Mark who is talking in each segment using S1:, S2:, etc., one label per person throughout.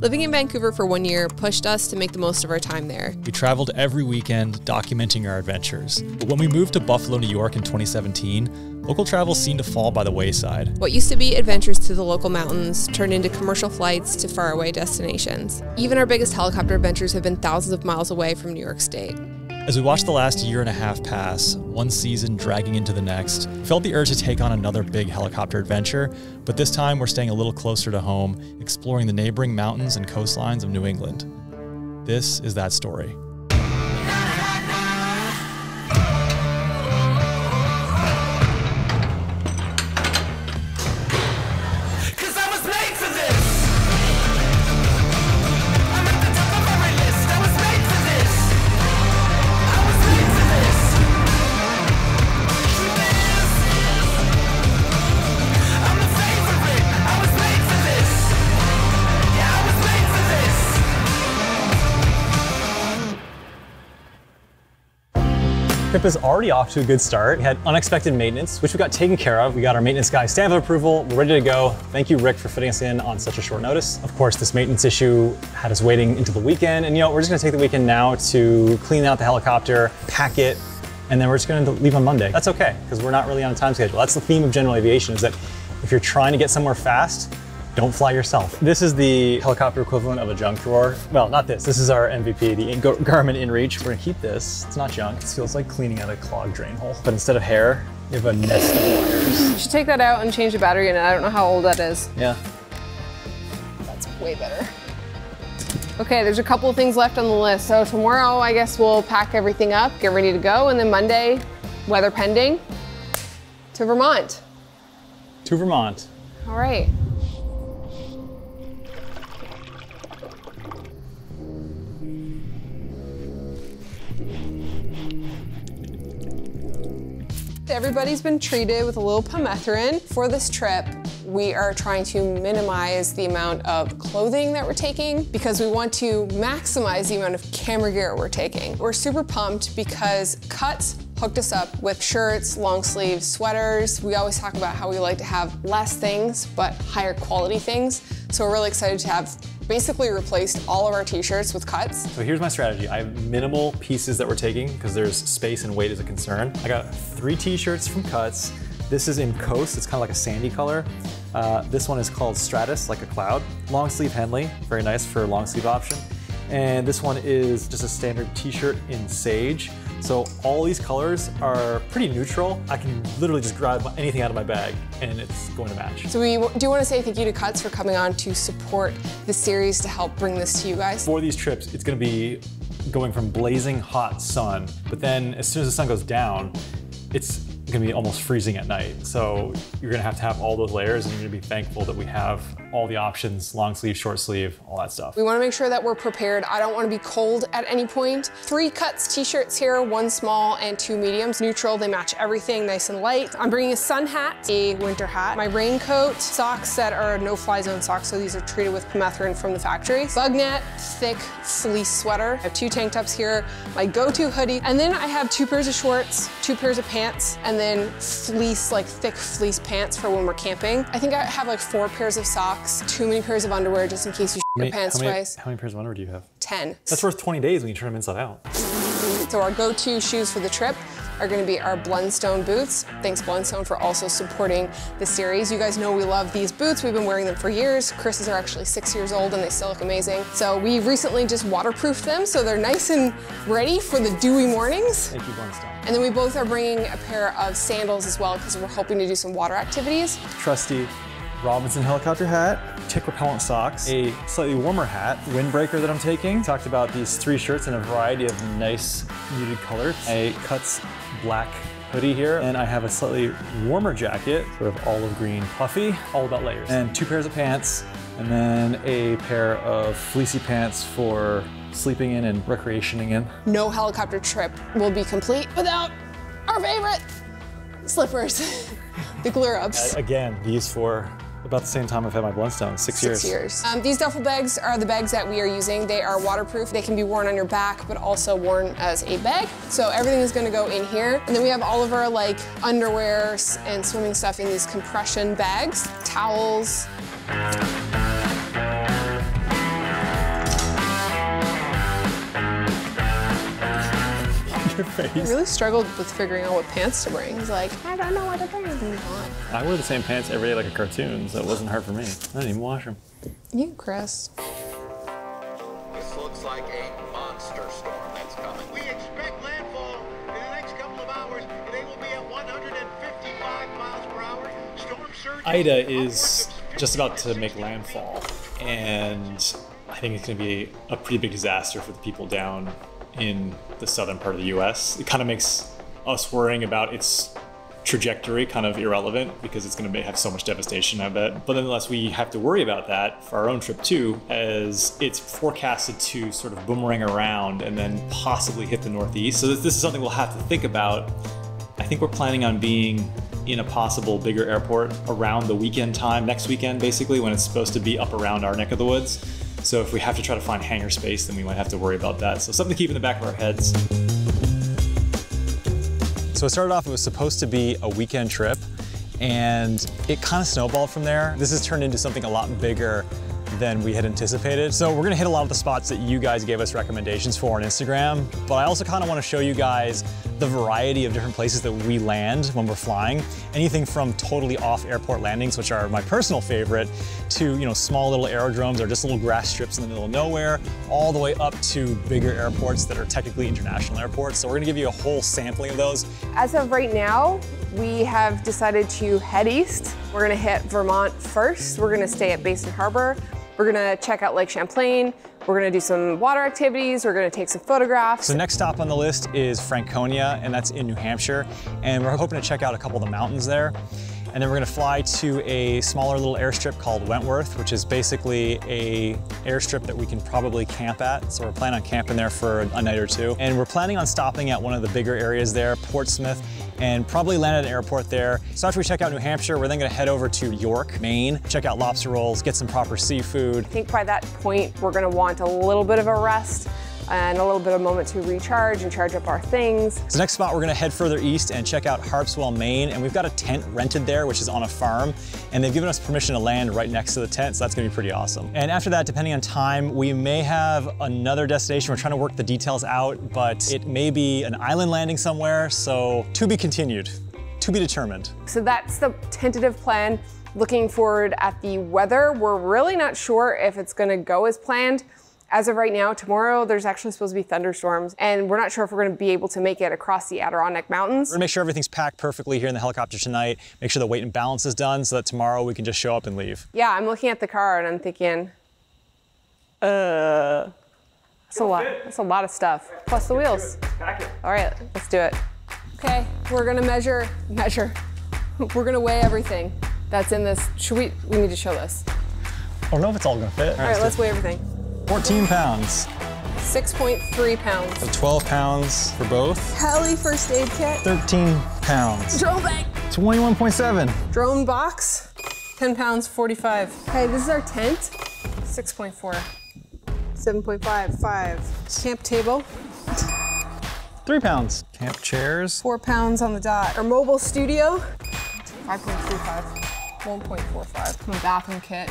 S1: Living in Vancouver for 1 year pushed us to make the most of our time there.
S2: We traveled every weekend, documenting our adventures. But when we moved to Buffalo, New York in 2017, local travel seemed to fall by the wayside.
S1: What used to be adventures to the local mountains turned into commercial flights to faraway destinations. Even our biggest helicopter adventures have been thousands of miles away from New York State.
S2: As we watched the last year and a half pass, one season dragging into the next, we felt the urge to take on another big helicopter adventure, but this time we're staying a little closer to home, exploring the neighboring mountains and coastlines of New England. This is that story.
S3: Trip is already off to a good start. We had unexpected maintenance, which we got taken care of. We got our maintenance guy stamp of approval. We're ready to go. Thank you, Rick, for fitting us in on such a short notice. Of course, this maintenance issue had us waiting into the weekend. And we're just gonna take the weekend now to clean out the helicopter, pack it, and then we're just gonna leave on Monday. That's okay, because we're not really on a time schedule. That's the theme of general aviation, is that if you're trying to get somewhere fast, don't fly yourself. This is the helicopter equivalent of a junk drawer. Well, not this. This is our MVP, the Garmin InReach. We're gonna keep this. It's not junk. It feels like cleaning out a clogged drain hole. But instead of hair, you have a nest of wires.
S1: You should take that out and change the battery in it. I don't know how old that is.
S3: Yeah.
S1: That's way better. Okay, there's a couple of things left on the list. So tomorrow, I guess we'll pack everything up, get ready to go, and then Monday, weather pending, to Vermont.
S3: To Vermont.
S1: All right. Everybody's been treated with a little permethrin. For this trip, we are trying to minimize the amount of clothing that we're taking because we want to maximize the amount of camera gear we're taking. We're super pumped because Cuts hooked us up with shirts, long sleeves, sweaters. We always talk about how we like to have less things, but higher quality things. So we're really excited to have basically replaced all of our t-shirts with Cuts.
S3: So here's my strategy. I have minimal pieces that we're taking because there's space and weight is a concern. I got 3 t-shirts from Cuts. This is in Coast, it's kind of like a sandy color. This one is called Stratus, like a cloud. Long sleeve Henley, very nice for a long sleeve option. And this one is just a standard t-shirt in Sage. So all these colors are pretty neutral. I can literally just grab anything out of my bag and it's going to match.
S1: So we do want to say thank you to Cuts for coming on to support the series to help bring this to you guys.
S3: For these trips, it's going to be going from blazing hot sun, but then as soon as the sun goes down, it's going to be almost freezing at night. So you're going to have all those layers and you're going to be thankful that we have all the options, long sleeve, short sleeve, all that stuff.
S1: We want to make sure that we're prepared. I don't want to be cold at any point. 3 Cuts t-shirts here, 1 small and 2 mediums. Neutral, they match everything, nice and light. I'm bringing a sun hat, a winter hat, my raincoat, socks that are no-fly zone socks, so these are treated with permethrin from the factory. Bug net, thick fleece sweater. I have 2 tank tops here, my go-to hoodie, and then I have 2 pairs of shorts, 2 pairs of pants, and then fleece, like thick fleece pants for when we're camping. I think I have like 4 pairs of socks, too many pairs of underwear just in case you shit your pants twice.
S3: How many pairs of underwear do you have?
S1: 10.
S3: That's worth 20 days when you turn them inside out.
S1: So our go-to shoes for the trip are gonna be our Blundstone boots. Thanks Blundstone for also supporting the series. You guys know we love these boots. We've been wearing them for years. Chris's are actually 6 years old and they still look amazing. So we recently just waterproofed them so they're nice and ready for the dewy mornings.
S3: Thank you, Blundstone.
S1: And then we both are bringing a pair of sandals as well because we're hoping to do some water activities.
S3: Trusty Robinson helicopter hat, tick repellent socks, a slightly warmer hat, windbreaker that I'm taking. Talked about these 3 shirts in a variety of nice muted colors. A Cuts black hoodie here, and I have a slightly warmer jacket, sort of olive green puffy, all about layers. And 2 pairs of pants, and then a pair of fleecy pants for sleeping in and recreationing in.
S1: No helicopter trip will be complete without our favorite slippers, the glue ups.
S3: Again, these for about the same time I've had my Blundstone, 6 years.
S1: 6 years. These duffel bags are the bags that we are using. They are waterproof. They can be worn on your back, but also worn as a bag. So everything is gonna go in here. And then we have all of our like underwear and swimming stuff in these compression bags, towels.
S3: your face.
S1: I really struggled with figuring out what pants to bring. He's like, I don't know what to bring.
S3: I wear the same pants every day like a cartoon, so it wasn't hard for me. I didn't even wash them.
S1: You, Chris.
S4: This looks like a monster storm that's coming. We expect landfall in the next couple of hours. They will be at 155 miles per hour. Storm surge.
S3: Ida is just about to make landfall, and I think it's going to be a pretty big disaster for the people down in the southern part of the U.S. It kind of makes us worrying about its trajectory kind of irrelevant because it's going to have so much devastation, I bet. But nonetheless, we have to worry about that for our own trip too, as it's forecasted to sort of boomerang around and then possibly hit the Northeast. So this is something we'll have to think about. I think we're planning on being in a possible bigger airport around the weekend time, next weekend basically, when it's supposed to be up around our neck of the woods. So if we have to try to find hangar space, then we might have to worry about that. So something to keep in the back of our heads. So it started off, it was supposed to be a weekend trip, and it kind of snowballed from there. This has turned into something a lot bigger than we had anticipated. So we're gonna hit a lot of the spots that you guys gave us recommendations for on Instagram, but I also kind of want to show you guys the variety of different places that we land when we're flying. Anything from totally off airport landings, which are my personal favorite, to small little aerodromes or just little grass strips in the middle of nowhere, all the way up to bigger airports that are technically international airports. So we're gonna give you a whole sampling of those.
S1: As of right now, we have decided to head east. We're gonna hit Vermont first. We're gonna stay at Basin Harbor. We're gonna check out Lake Champlain. We're gonna do some water activities. We're gonna take some photographs.
S3: So next stop on the list is Franconia, and that's in New Hampshire. And we're hoping to check out a couple of the mountains there. And then we're gonna fly to a smaller little airstrip called Wentworth, which is basically a airstrip that we can probably camp at. So we're planning on camping there for a night or two. And we're planning on stopping at one of the bigger areas there, Portsmouth, and probably land at an airport there. So after we check out New Hampshire, we're then gonna head over to York, Maine, check out lobster rolls, get some proper seafood.
S1: I think by that point, we're gonna want a little bit of a rest and a little bit of a moment to recharge and charge up our things.
S3: So next spot, we're gonna head further east and check out Harpswell, Maine, and we've got a tent rented there, which is on a farm, and they've given us permission to land right next to the tent, so that's gonna be pretty awesome. And after that, depending on time, we may have another destination. We're trying to work the details out, but it may be an island landing somewhere, so to be continued, to be determined.
S1: So that's the tentative plan. Looking forward at the weather, we're really not sure if it's gonna go as planned. As of right now, tomorrow, there's actually supposed to be thunderstorms, and we're not sure if we're gonna be able to make it across the Adirondack Mountains.
S3: We're gonna make sure everything's packed perfectly here in the helicopter tonight, make sure the weight and balance is done so that tomorrow we can just show up and leave.
S1: Yeah, I'm looking at the car and I'm thinking, that's a lot. That's a lot of stuff. Plus the wheels.
S3: Pack it.
S1: All right, let's do it. Okay, we're gonna measure. We're gonna weigh everything that's in this. We need to show this.
S3: I don't know if it's all gonna fit.
S1: All right, let's weigh everything.
S3: 14 pounds.
S1: 6.3 pounds.
S3: So 12 pounds for both.
S1: Heli first aid kit.
S3: 13 pounds.
S1: Drone bag.
S3: 21.7.
S1: Drone box. 10 pounds, 45. Okay, this is our tent. 6.4. 7.5, 5. Camp table.
S3: 3 pounds. Camp chairs.
S1: 4 pounds on the dot. Our mobile studio. 5.35. 1.45. My bathroom kit.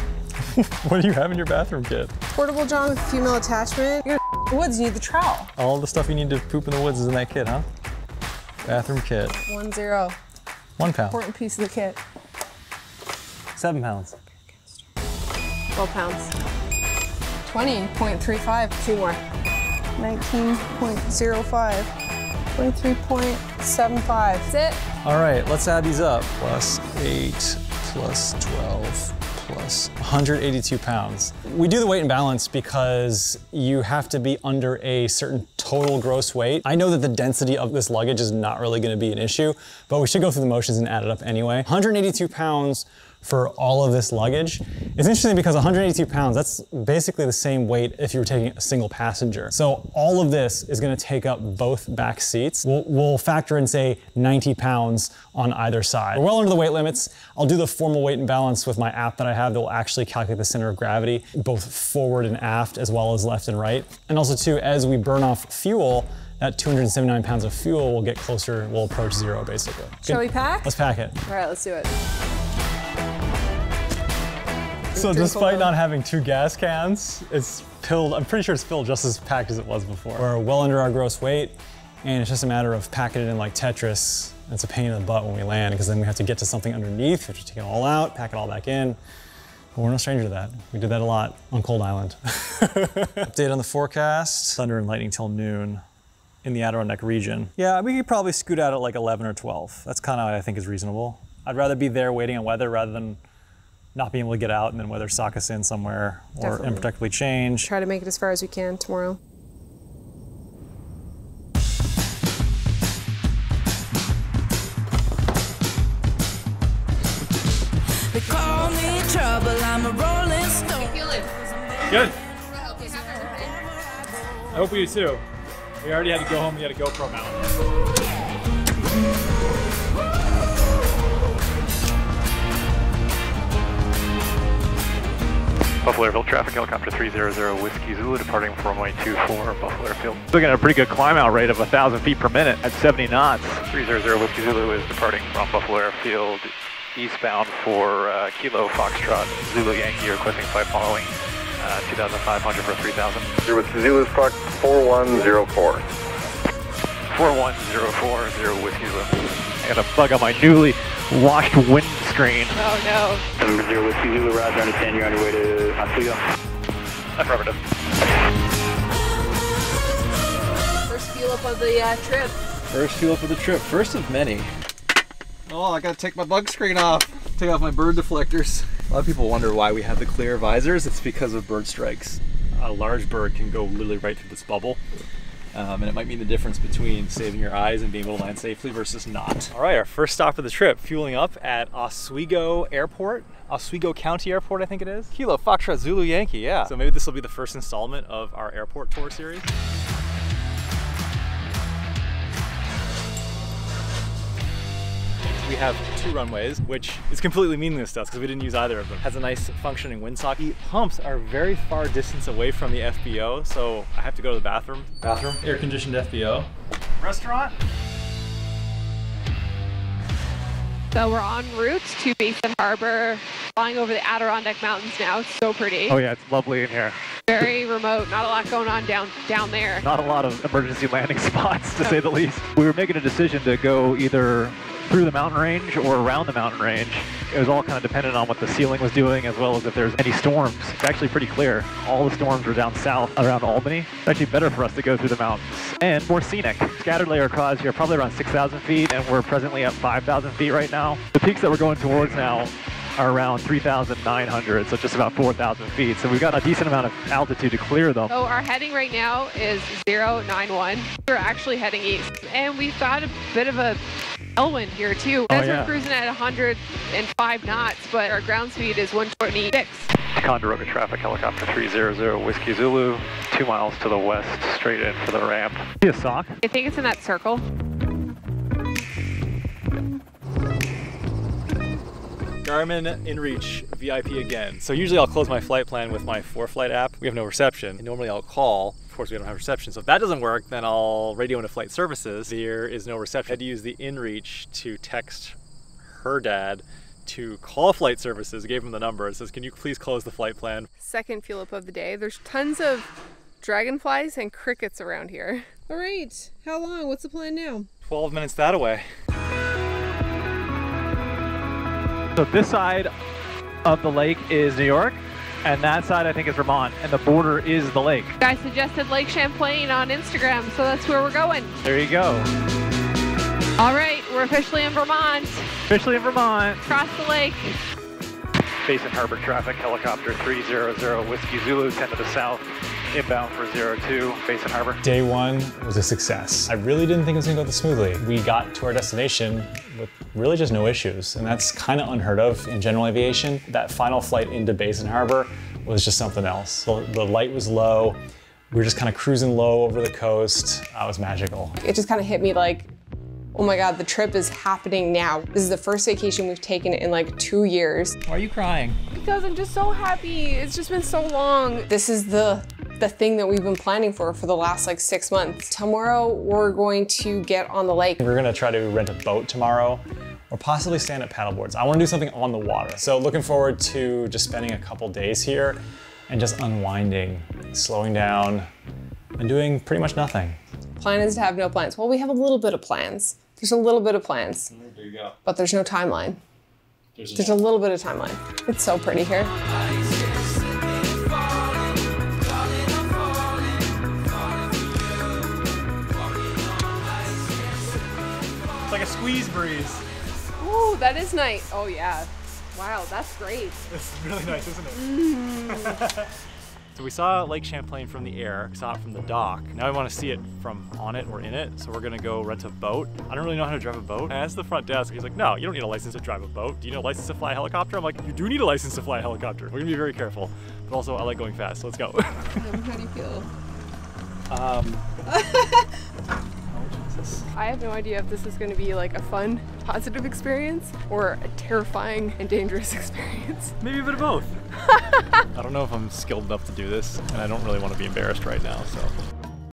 S3: What do you have in your bathroom kit?
S1: Portable John with female attachment. You're in the woods, you need the trowel.
S3: All the stuff you need to poop in the woods is in that kit, huh? Bathroom kit.
S1: 1-0.
S3: 1 pound.
S1: Important piece of the kit.
S3: 7 pounds.
S1: 12 pounds. 20.35. 2 more. 19.05. 23.75. That's it.
S3: All right, let's add these up. Plus 8, plus 12, plus 182 pounds. We do the weight and balance because you have to be under a certain total gross weight. I know that the density of this luggage is not really gonna be an issue, but we should go through the motions and add it up anyway. 182 pounds for all of this luggage. It's interesting because 182 pounds, that's basically the same weight if you were taking a single passenger. So all of this is gonna take up both back seats. We'll factor in, say, 90 pounds on either side. We're well under the weight limits. I'll do the formal weight and balance with my app that I have that will actually calculate the center of gravity, both forward and aft, as well as left and right. And also too, as we burn off fuel, that 279 pounds of fuel will get closer, will approach zero basically.
S1: Shall we pack?
S3: Let's pack it.
S1: All right, let's do it.
S3: So despite not having 2 gas cans, it's filled, I'm pretty sure it's filled just as packed as it was before. We're well under our gross weight, And it's just a matter of packing it in like Tetris. It's a pain in the butt when we land because then we have to get to something underneath, we have to take it all out, pack it all back in. But we're no stranger to that. We did that a lot on Cold Island. Update on the forecast. Thunder and lightning till noon in the Adirondack region. Yeah, we could probably scoot out at like 11 or 12. That's kind of what I think is reasonable. I'd rather be there waiting on weather rather than not being able to get out and then weather sock us in somewhere or unprotectably change.
S1: Try to make it as far as we can tomorrow.
S5: They call me trouble, I'm a rolling stone.
S2: Good. I hope we do too. We already had to go home, we had a GoPro mount.
S6: Buffalo Airfield traffic, helicopter 300 Whiskey Zulu departing from runway 24 Buffalo Airfield. Looking at a pretty good climb out rate of 1,000 feet per minute at 70 knots. 300 Whiskey Zulu is departing from Buffalo Airfield eastbound for Kilo Foxtrot Zulu Yankee, requesting flight following 2,500 for 3,000.
S7: You're with Zulu Squawk 4104.
S6: 4104 Whiskey Zulu. I got a bug on my newly washed windscreen.
S1: Oh no.
S7: 0 Whiskey Zulu, roger, understand you're on your way to Oswego.
S6: Affirmative.
S1: First fuel up of the trip.
S8: First fuel up of the trip, first of many. Oh, I gotta take my bug screen off. Take off my bird deflectors. A lot of people wonder why we have the clear visors. It's because of bird strikes.
S2: A large bird can go literally right through this bubble.
S8: And it might mean the difference between saving your eyes and being able to land safely versus not.
S2: All right, our first stop of the trip, fueling up at Oswego Airport. Oswego County Airport, I think it is. Kilo Foxtrot Zulu Yankee, yeah. So maybe this will be the first installment of our airport tour series. We have 2 runways, which is completely meaningless to us because we didn't use either of them. Has a nice functioning windsock. The pumps are very far distance away from the FBO, so I have to go to the bathroom.
S8: Bathroom?
S2: Air-conditioned FBO. Restaurant.
S9: So we're en route to Basin Harbor, flying over the Adirondack Mountains now. It's so pretty.
S6: Oh yeah, it's lovely in here.
S9: Very remote, not a lot going on down there.
S6: Not a lot of emergency landing spots, to say the least. We were making a decision to go either through the mountain range or around the mountain range. It was all kind of dependent on what the ceiling was doing as well as if there's any storms. It's actually pretty clear. All the storms were down south around Albany. It's actually better for us to go through the mountains and more scenic. Scattered layer clouds here, probably around 6,000 feet, and we're presently at 5,000 feet right now. The peaks that we're going towards now are around 3,900, so just about 4,000 feet. So we've got a decent amount of altitude to clear them.
S9: So our heading right now is 091. We're actually heading east, and we've got a bit of a tailwind here too. As we're cruising at 105 knots, but our ground speed is 126.
S6: Ticonderoga traffic, helicopter 300 Whiskey Zulu, 2 miles to the west, straight in for the ramp. See a sock?
S9: I think it's in that circle.
S2: Garmin InReach VIP again. So usually I'll close my flight plan with my 4Flight app. We have no reception. And normally I'll call. Of course, we don't have reception. So if that doesn't work, then I'll radio into flight services. There is no reception. I had to use the InReach to text her dad to call flight services. I gave him the number. It says, can you please close the flight plan?
S1: Second fuel up of the day. There's tons of dragonflies and crickets around here. All right, how long? What's the plan now?
S2: 12 minutes that away.
S6: So this side of the lake is New York, and that side I think is Vermont, and the border is the lake.
S9: Guys suggested Lake Champlain on Instagram, so that's where we're going.
S6: There you go.
S9: All right, we're officially in Vermont.
S6: Officially in Vermont.
S9: Across the lake.
S6: Basin Harbor traffic, helicopter 300 Whiskey Zulu, 10 to the south, inbound for 02, Basin Harbor.
S3: Day 1 was a success. I really didn't think it was gonna go this smoothly. We got to our destination with really just no issues, and that's kind of unheard of in general aviation. That final flight into Basin Harbor was just something else. The light was low. We were just kind of cruising low over the coast. It was magical.
S1: It just kind of hit me like, oh my God, the trip is happening now. This is the first vacation we've taken in like 2 years.
S8: Why are you crying?
S1: Because I'm just so happy. It's just been so long. This is the thing that we've been planning for the last like 6 months. Tomorrow, we're going to get on the lake.
S3: We're gonna try to rent a boat tomorrow or possibly stand up paddleboards. I wanna do something on the water. So looking forward to just spending a couple days here and just unwinding, slowing down, and doing pretty much nothing.
S1: Plan is to have no plans. Well, we have a little bit of plans. There's a little bit of plans.
S3: There you go.
S1: But there's no timeline. There's a little bit of timeline. It's so pretty here.
S3: It's like a squeeze breeze.
S1: Ooh, that is nice. Oh yeah. Wow, that's great.
S3: It's really nice, isn't it? So we saw Lake Champlain from the air, saw it from the dock. Now we want to see it from on it or in it, so we're gonna go rent a boat. I don't really know how to drive a boat. I asked the front desk, he's like, no, you don't need a license to drive a boat. Do you need a license to fly a helicopter? I'm like, you do need a license to fly a helicopter. We're gonna be very careful. But also, I like going fast, so let's go.
S1: How do you feel? I have no idea if this is going to be like a fun, positive experience or a terrifying and dangerous experience.
S3: Maybe a bit of both. I don't know if I'm skilled enough to do this, and I don't really want to be embarrassed right now, so.